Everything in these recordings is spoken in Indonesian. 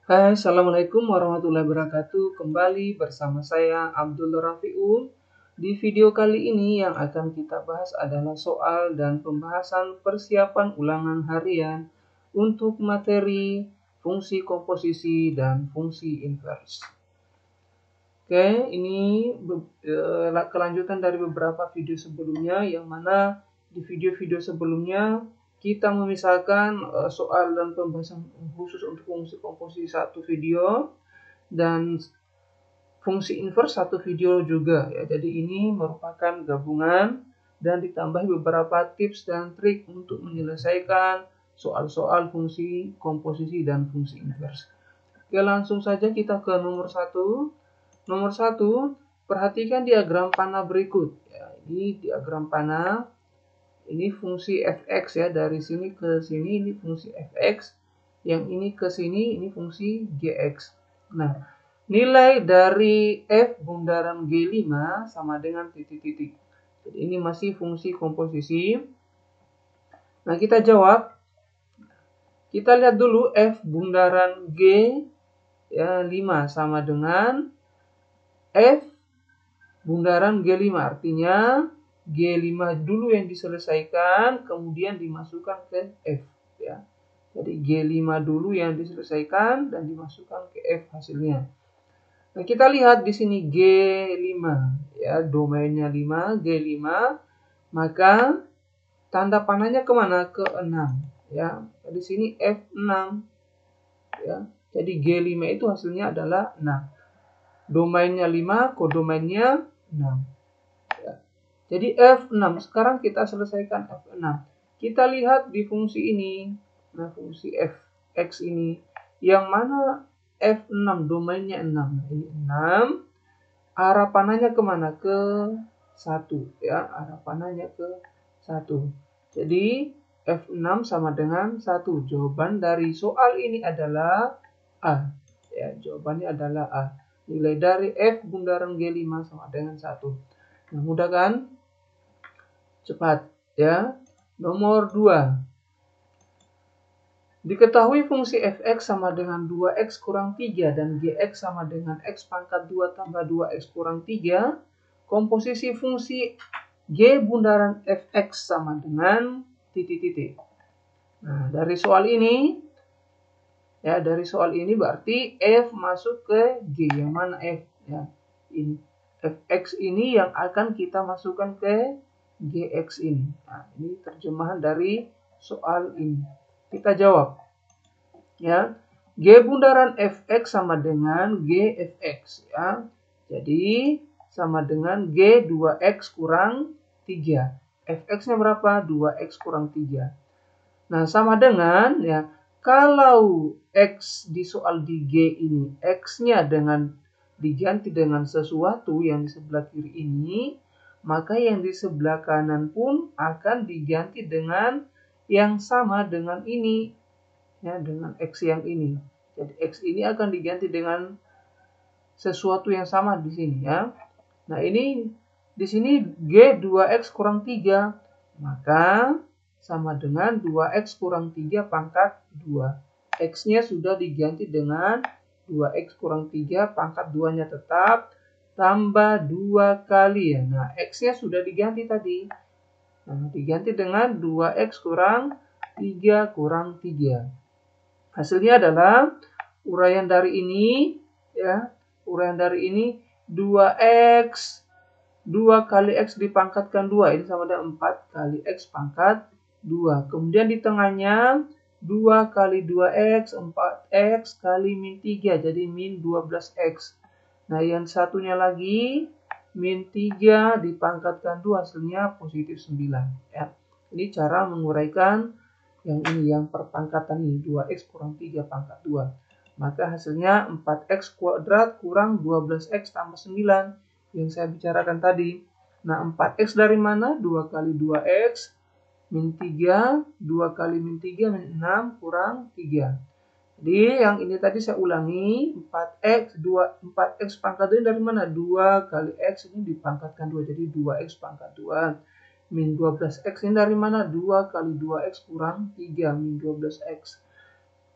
Hai, Assalamualaikum warahmatullahi wabarakatuh. Kembali bersama saya Abdul Rafiul. Di video kali ini yang akan kita bahas adalah soal dan pembahasan persiapan ulangan harian untuk materi fungsi komposisi dan fungsi invers. Oke, ini kelanjutan dari beberapa video sebelumnya, yang mana di video-video sebelumnya kita memisahkan soal dan pembahasan khusus untuk fungsi komposisi satu video dan fungsi invers satu video juga ya. Jadi ini merupakan gabungan dan ditambah beberapa tips dan trik untuk menyelesaikan soal-soal fungsi komposisi dan fungsi invers. Oke, langsung saja kita ke nomor 1. Nomor 1, perhatikan diagram panah berikut. Ya, ini diagram panah. Ini fungsi fx ya, dari sini ke sini ini fungsi fx. Yang ini ke sini ini fungsi gx. Nah, nilai dari f bundaran G5 sama dengan titik-titik. Jadi ini masih fungsi komposisi. Nah, kita jawab. Kita lihat dulu f bundaran G ya 5 sama dengan f bundaran G5. Artinya G5 dulu yang diselesaikan, kemudian dimasukkan ke F ya. Jadi G5 dulu yang diselesaikan dan dimasukkan ke F hasilnya. Nah, kita lihat di sini G5 ya, domainnya 5, G5, maka tanda panahnya kemana? Ke 6 ya. Di sini F6 ya. Jadi G5 itu hasilnya adalah 6. Domainnya 5, kodomainnya 6. Ya. Jadi F6. Sekarang kita selesaikan F6. Kita lihat di fungsi ini. Nah, fungsi fx ini. Yang mana F6 domainnya 6. Ini 6. Arah panahnya kemana? Ke 1. Ya, arah panahnya ke 1. Jadi F6 sama dengan 1. Jawaban dari soal ini adalah A. Ya, jawabannya adalah A. Nilai dari F bundaran G5 sama dengan 1. Nah, mudah kan? Cepat ya. Nomor 2. Diketahui fungsi fx sama dengan 2x kurang 3 dan gx sama dengan x pangkat 2 tambah 2x kurang 3. Komposisi fungsi g bundaran fx sama dengan titik-titik. Nah, dari soal ini ya, dari soal ini berarti f masuk ke g. Yang mana f ya? Ini fx ini yang akan kita masukkan ke gx ini. Nah, ini terjemahan dari soal ini. Kita jawab ya. G bundaran fx sama dengan gfx ya. Jadi sama dengan g 2x kurang 3. Fx-nya berapa? 2x kurang 3. Nah, sama dengan ya, kalau x di soal di G ini, x-nya dengan diganti dengan sesuatu yang di sebelah kiri ini, maka yang di sebelah kanan pun akan diganti dengan yang sama dengan ini, ya, dengan x yang ini. Jadi x ini akan diganti dengan sesuatu yang sama di sini ya. Nah, ini di sini G 2x kurang 3, maka sama dengan 2x kurang 3 pangkat 2. X-nya sudah diganti dengan 2x kurang 3, pangkat 2-nya tetap, tambah 2 kali ya. Nah, X-nya sudah diganti tadi. Nah, diganti dengan 2x kurang 3 kurang 3. Hasilnya adalah uraian dari ini ya. Uraian dari ini 2x 2 kali x dipangkatkan 2. Ini sama dengan 4 kali x pangkat 2. Kemudian di tengahnya 2 kali 2x, 4x kali min 3. Jadi min 12x. Nah, yang satunya lagi min 3 dipangkatkan 2. Hasilnya positif 9. Ya. Ini cara menguraikan yang ini, yang perpangkatan ini. 2x kurang 3 pangkat 2. Maka hasilnya 4x kuadrat kurang 12x tambah 9. Yang saya bicarakan tadi. Nah, 4x dari mana? 2 kali 2x min 3, 2 kali min 3 min 6 kurang 3. Jadi yang ini tadi saya ulangi, 4x pangkat 2 dari mana? 2 kali x ini dipangkatkan 2, jadi 2x pangkat 2. Min 12x ini dari mana? 2 kali 2x kurang 3, min 12x.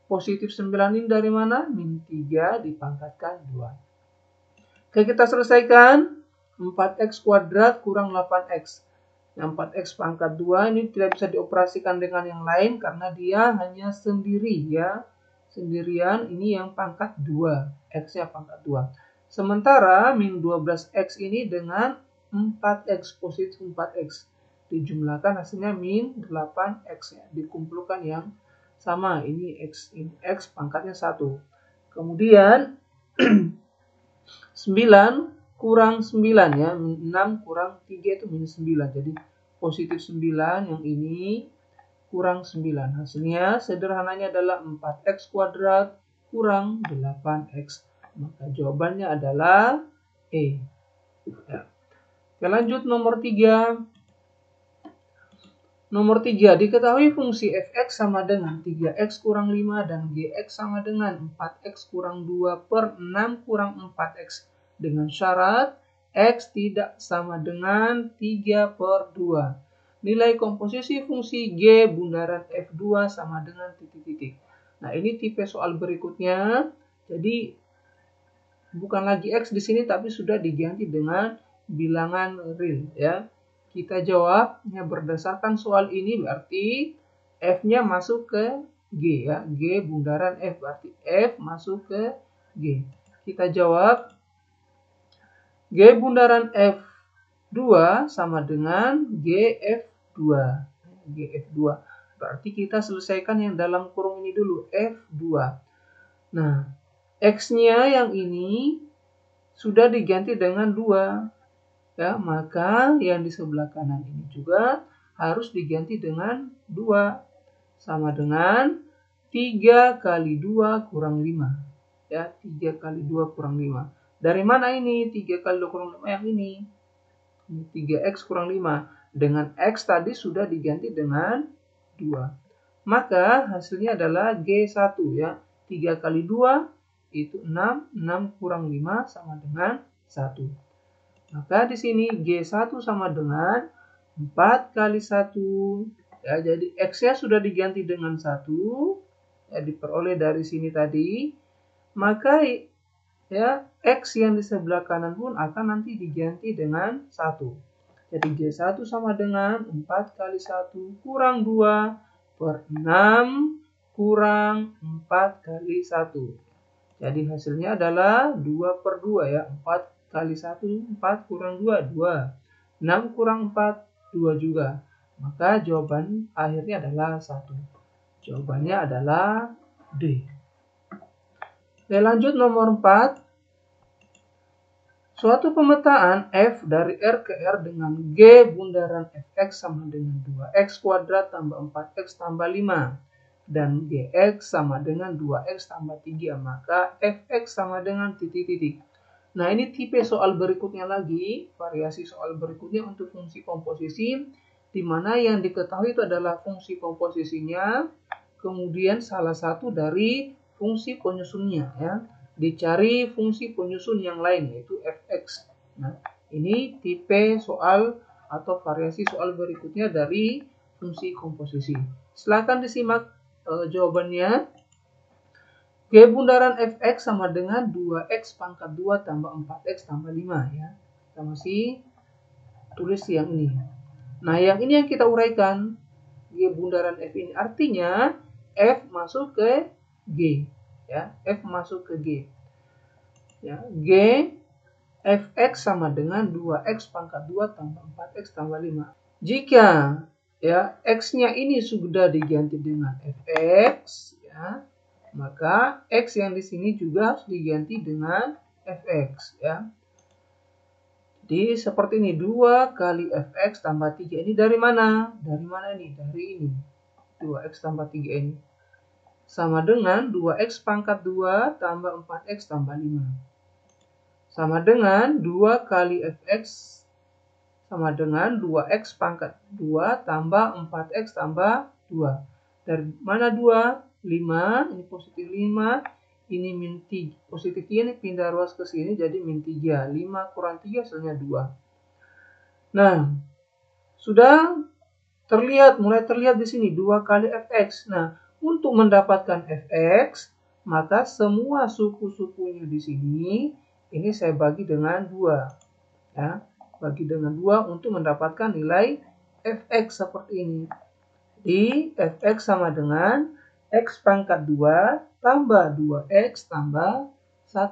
Positif 9 ini dari mana? Min 3 dipangkatkan 2. Oke, kita selesaikan. 4x kuadrat kurang 8x. Yang 4x pangkat 2 ini tidak bisa dioperasikan dengan yang lain karena dia hanya sendiri ya. Sendirian, ini yang pangkat 2. X-nya pangkat 2. Sementara min 12x ini dengan 4x, positif 4x. Dijumlahkan hasilnya min 8x ya. Dikumpulkan yang sama, ini x pangkatnya 1. Kemudian 9 kurang 9 ya, 6 kurang 3 itu minus 9. Jadi positif 9 yang ini kurang 9. Hasilnya sederhananya adalah 4x kuadrat kurang 8x. Maka jawabannya adalah E. Ya. Oke, lanjut nomor 3. Nomor 3, diketahui fungsi fx sama dengan 3x kurang 5 dan gx sama dengan 4x kurang 2 per 6 kurang 4x. Dengan syarat x tidak sama dengan 3 per 2. Nilai komposisi fungsi g bundaran f2 sama dengan titik-titik. Nah, ini tipe soal berikutnya. Jadi bukan lagi x di sini tapi sudah diganti dengan bilangan real ya. Kita jawabnya berdasarkan soal ini berarti f-nya masuk ke g ya. G bundaran f berarti f masuk ke g. Kita jawab G bundaran F2 sama dengan GF2. GF2. Berarti kita selesaikan yang dalam kurung ini dulu, F2. Nah, X-nya yang ini sudah diganti dengan 2. Ya, maka yang di sebelah kanan ini juga harus diganti dengan 2. Sama dengan 3 kali 2 kurang 5. Ya, 3 kali 2 kurang 5. Dari mana ini? 3 kali 2 kurang 5 yang ini. 3x kurang 5. Dengan x tadi sudah diganti dengan 2. Maka hasilnya adalah G1 ya. 3 kali 2 itu 6. 6 kurang 5 sama dengan 1. Maka di sini G1 sama dengan 4 kali 1. Ya, jadi x-nya sudah diganti dengan 1. Ya, diperoleh dari sini tadi. Maka ya, X yang di sebelah kanan pun akan nanti diganti dengan 1. Jadi G1 sama dengan 4 kali 1 kurang 2 per 6 kurang 4 kali 1. Jadi hasilnya adalah 2 per 2 ya. 4 kali 1, 4 kurang 2, 2. 6 kurang 4, 2 juga. Maka jawaban akhirnya adalah 1. Jawabannya adalah D. Oke, lanjut nomor 4. Suatu pemetaan f dari R ke R dengan G bundaran fx sama dengan 2x kuadrat tambah 4x tambah 5 dan gx sama dengan 2x tambah 3, maka fx sama dengan titik-titik. Nah, ini tipe soal berikutnya lagi, variasi soal berikutnya untuk fungsi komposisi, di mana yang diketahui itu adalah fungsi komposisinya, kemudian salah satu dari fungsi penyusunnya ya. Dicari fungsi penyusun yang lain yaitu fx. Nah, ini tipe soal atau variasi soal berikutnya dari fungsi komposisi. Silakan disimak jawabannya. G bundaran fx sama dengan 2x pangkat 2 tambah 4x tambah 5 ya. Kita masih tulis yang ini. Nah, yang ini yang kita uraikan. G bundaran f ini artinya f masuk ke G. Ya, F masuk ke G. Ya, G Fx sama dengan 2x pangkat 2 tambah 4x tambah 5. Jika ya x-nya ini sudah diganti dengan fx ya, maka x yang di sini juga harus diganti dengan fx ya. Jadi seperti ini, 2 kali fx tambah 3 ini dari mana? Dari mana ini? Dari ini. 2x tambah 3 ini. Sama dengan 2x pangkat 2 tambah 4x tambah 5. Sama dengan 2 kali fx sama dengan 2x pangkat 2 tambah 4x tambah 2. Dari mana 2? 5, ini positif 5, ini min 3. Positif 3 ini pindah ruas ke sini jadi min 3. 5 kurang 3 hasilnya 2. Nah, sudah terlihat, mulai terlihat di sini 2 kali fx. Nah, untuk mendapatkan fx, maka semua suku-sukunya di sini, ini saya bagi dengan 2. Ya, bagi dengan 2 untuk mendapatkan nilai fx seperti ini. Di fx sama dengan x pangkat 2 tambah 2x tambah 1.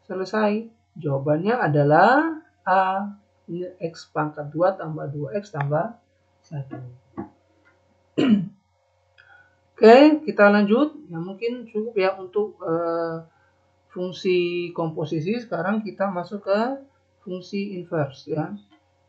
Selesai. Jawabannya adalah A. Ini x pangkat 2 tambah 2x tambah 1. Oke, kita lanjut. Ya, mungkin cukup ya untuk fungsi komposisi. Sekarang kita masuk ke fungsi inverse ya.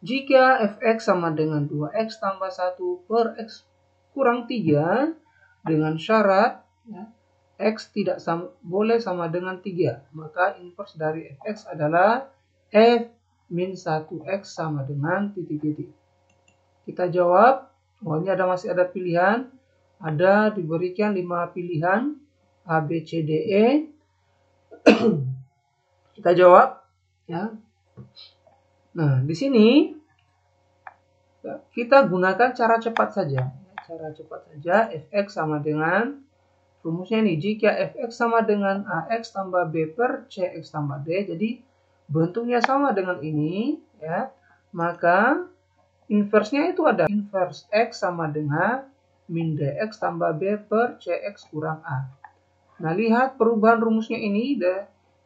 Jika fx sama dengan 2x tambah 1 per x kurang 3 dengan syarat ya, x tidak boleh sama dengan 3, maka inverse dari fx adalah f min 1x sama dengan titik-titik. Kita jawab, ini masih ada pilihan, ada diberikan 5 pilihan A, B, C, D, E. Kita jawab ya. Nah, di sini kita gunakan cara cepat saja. Cara cepat saja, fx sama dengan rumusnya ini, jika fx sama dengan ax tambah b per cx tambah d, jadi bentuknya sama dengan ini ya, maka inverse-nya itu ada inverse x sama dengan min dx tambah b per cx kurang a. Nah, lihat perubahan rumusnya ini,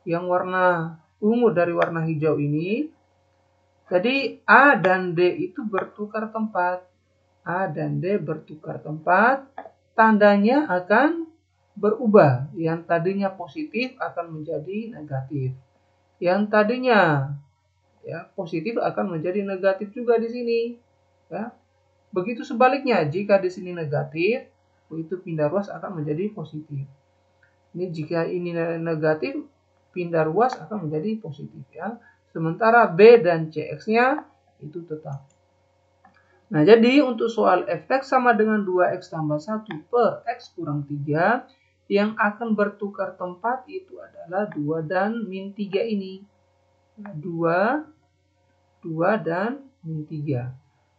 yang warna ungu dari warna hijau ini. Jadi A dan D itu bertukar tempat. A dan D bertukar tempat, tandanya akan berubah. Yang tadinya positif akan menjadi negatif. Yang tadinya ya positif akan menjadi negatif juga di sini. Ya. Begitu sebaliknya, jika di sini negatif, begitu pindah ruas akan menjadi positif. Ini jika ini negatif, pindah ruas akan menjadi positif ya. Sementara B dan CX-nya itu tetap. Nah, jadi untuk soal fx sama dengan 2x tambah 1 per x kurang 3, yang akan bertukar tempat itu adalah 2 dan min 3 ini. 2 dan min 3.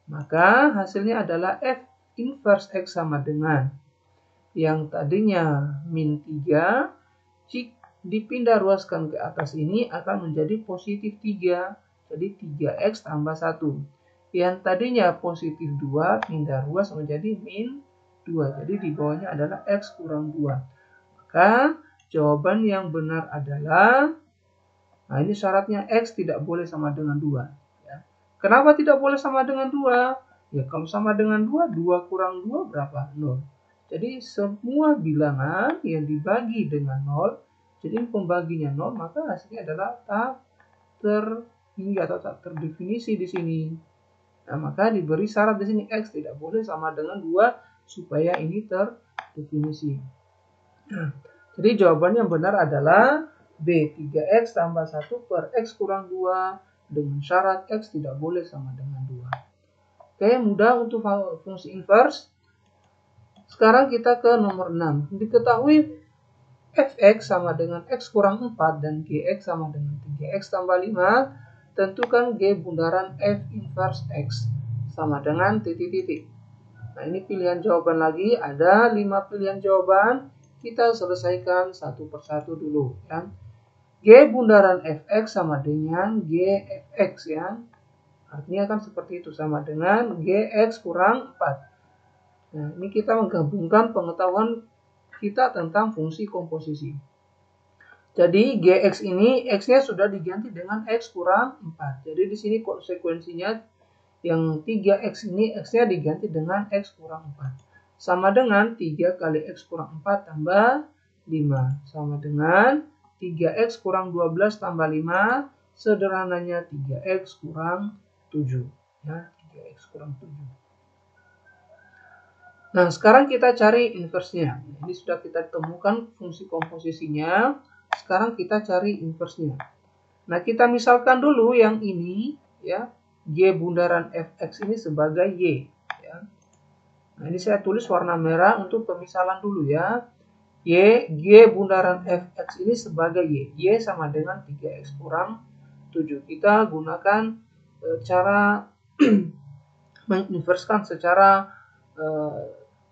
Maka hasilnya adalah f inverse x sama dengan yang tadinya min 3, jika dipindah ruaskan ke atas ini akan menjadi positif 3. Jadi 3x tambah 1. Yang tadinya positif 2 pindah ruas menjadi min 2. Jadi di bawahnya adalah x kurang 2. Maka jawaban yang benar adalah, nah ini syaratnya x tidak boleh sama dengan 2. Ya. Kenapa tidak boleh sama dengan 2? Ya kalau sama dengan 2, 2 kurang 2 berapa? 0. Jadi semua bilangan yang dibagi dengan 0, jadi pembaginya 0, maka hasilnya adalah tak terhingga atau tak terdefinisi di sini. Nah, maka diberi syarat di sini x tidak boleh sama dengan 2 supaya ini terdefinisi. Nah, jadi jawaban yang benar adalah B, 3x tambah 1 per x kurang 2 dengan syarat x tidak boleh sama dengan 2. Oke, mudah untuk fungsi inverse. Sekarang kita ke nomor 6. Diketahui fx sama dengan x kurang 4 dan gx sama dengan 3x tambah 5, tentukan g bundaran f inverse x sama dengan titik-titik. Nah, ini pilihan jawaban lagi, ada 5 pilihan jawaban, kita selesaikan satu persatu dulu ya. G bundaran fx sama dengan gfx ya, artinya kan seperti itu, sama dengan gx kurang 4. Nah, ini kita menggabungkan pengetahuan kita tentang fungsi komposisi. Jadi gx ini x-nya sudah diganti dengan x kurang 4. Jadi di sini konsekuensinya yang 3x ini x-nya diganti dengan x kurang 4. Sama dengan 3 kali x kurang 4 tambah 5. Sama dengan 3x kurang 12 tambah 5. Sederhananya 3x kurang 7. Ya, 3x kurang 7. Nah, sekarang kita cari inverse-nya. Ini sudah kita temukan fungsi komposisinya. Sekarang kita cari inverse-nya. Nah, kita misalkan dulu yang ini, ya, G bundaran fx ini sebagai Y. Ya. Nah, ini saya tulis warna merah untuk pemisalan dulu ya. G bundaran fx ini sebagai Y. Y sama dengan 3x kurang 7. Kita gunakan cara menginverskan secara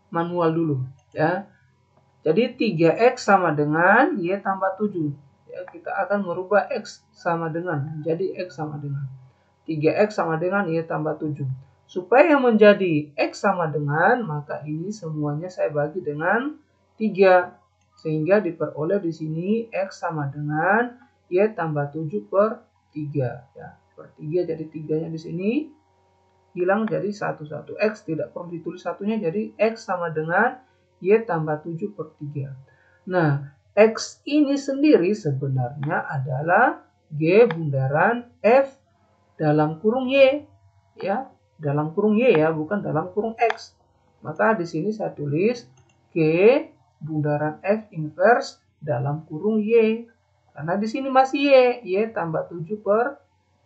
manual dulu ya. Jadi 3X sama dengan Y tambah 7. Ya, kita akan merubah X sama dengan. Jadi X sama dengan 3X sama dengan Y tambah 7. Supaya menjadi X sama dengan, maka ini semuanya saya bagi dengan 3. Sehingga diperoleh di sini X sama dengan Y tambah 7 per 3. Ya, per 3, jadi 3-nya di sini hilang jadi 1. X tidak perlu ditulis satunya, jadi X sama dengan Y tambah 7 per 3. Nah, X ini sendiri sebenarnya adalah G bundaran F dalam kurung Y. Ya, dalam kurung Y ya, bukan dalam kurung X. Maka di sini saya tulis G bundaran F inverse dalam kurung Y. Karena di sini masih Y tambah 7 per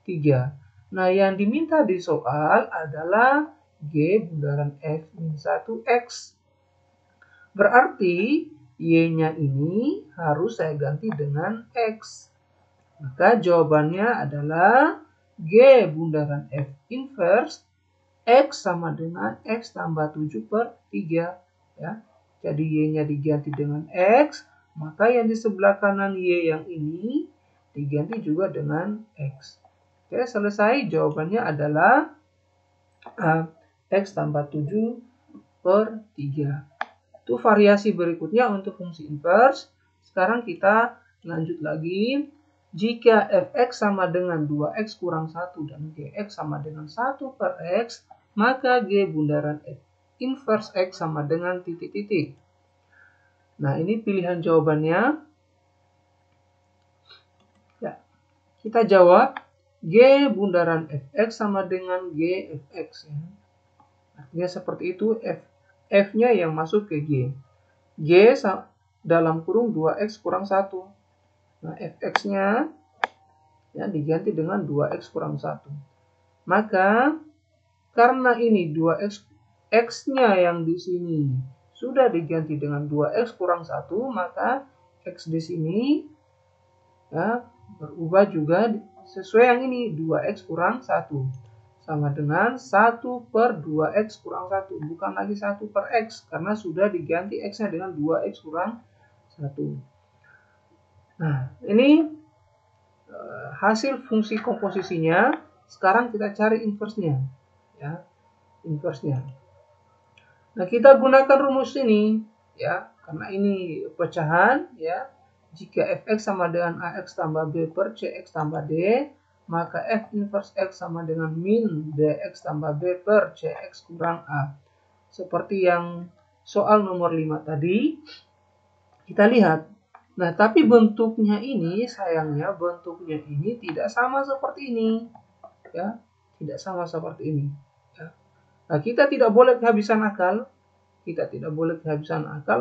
3. Nah, yang diminta di soal adalah G bundaran F min 1X. Berarti Y-nya ini harus saya ganti dengan X. Maka jawabannya adalah G bundaran F inverse X sama dengan X tambah 7 per 3. Ya. Jadi Y-nya diganti dengan X, maka yang di sebelah kanan Y yang ini diganti juga dengan X. Oke, selesai. Jawabannya adalah X tambah 7 per 3. Itu variasi berikutnya untuk fungsi inverse. Sekarang kita lanjut lagi. Jika fx sama dengan 2x kurang 1 dan gx sama dengan 1 per x, maka g bundaran f inverse x sama dengan titik-titik. Nah, ini pilihan jawabannya. Ya, kita jawab g bundaran fx sama dengan g fx. Ya. Artinya seperti itu, F-nya yang masuk ke G. G dalam kurung 2X kurang 1. Nah, Fx-nya ya, diganti dengan 2X kurang 1. Maka, karena ini 2X, X-nya yang di sini sudah diganti dengan 2X kurang 1, maka X di sini ya, berubah juga sesuai yang ini, 2X kurang 1. Sama dengan 1 per 2X kurang 1. Bukan lagi 1 per X, karena sudah diganti X-nya dengan 2X kurang 1. Nah, ini hasil fungsi komposisinya. Sekarang kita cari inverse-nya. Ya, inverse-nya. Nah, kita gunakan rumus ini. Ya, karena ini pecahan. Ya, jika Fx sama dengan Ax tambah B per Cx tambah D, maka F inverse X sama dengan min Dx tambah B per Cx kurang A. Seperti yang soal nomor 5 tadi, kita lihat. Nah, tapi bentuknya ini, sayangnya bentuknya ini tidak sama seperti ini. Ya, tidak sama seperti ini. Ya. Nah, kita tidak boleh kehabisan akal.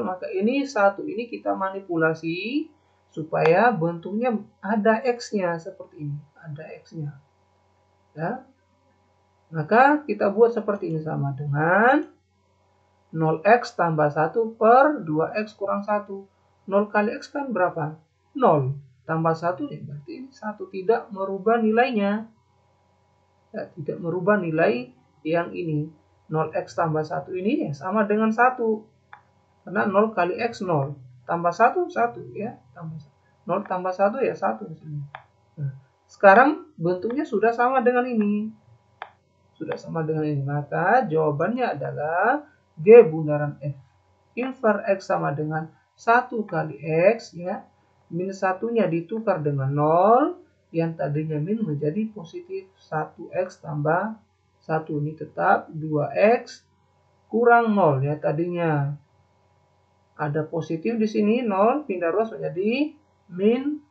Maka ini satu ini kita manipulasi supaya bentuknya ada X-nya seperti ini. Ada X-nya. Ya. Maka kita buat seperti ini sama dengan 0X tambah 1 per 2X kurang 1. 0 kali X kan berapa? 0. Tambah 1 ya berarti 1 tidak merubah nilainya. Ya, tidak merubah nilai yang ini. 0X tambah 1 ini ya sama dengan 1. Karena 0 kali X 0. Tambah 1, 1 ya. 0 tambah 1 ya 1. Nah, sekarang bentuknya sudah sama dengan ini. Maka jawabannya adalah G bundaran F inverse X sama dengan 1 kali X ya. Min 1-nya ditukar dengan 0. Yang tadinya min menjadi positif 1X tambah 1. Ini tetap 2X kurang 0 ya. Tadinya ada positif di sini 0, pindah ruas menjadi min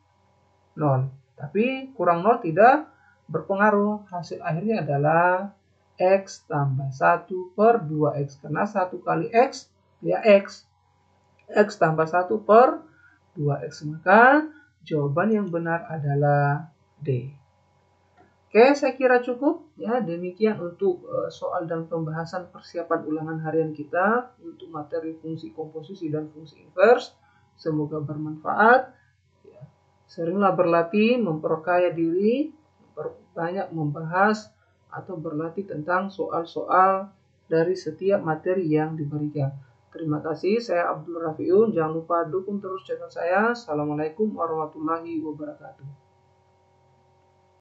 0. Tapi kurang 0 tidak berpengaruh. Hasil akhirnya adalah X tambah 1 per 2X. Karena 1 kali X ya X. X tambah 1 per 2X. Maka jawaban yang benar adalah D. Oke, saya kira cukup. Ya, demikian untuk soal dan pembahasan persiapan ulangan harian kita untuk materi fungsi komposisi dan fungsi inverse. Semoga bermanfaat. Ya, seringlah berlatih, memperkaya diri, banyak membahas atau berlatih tentang soal-soal dari setiap materi yang diberikan. Terima kasih, saya Abdul Rafiun. Jangan lupa dukung terus channel saya. Assalamualaikum warahmatullahi wabarakatuh.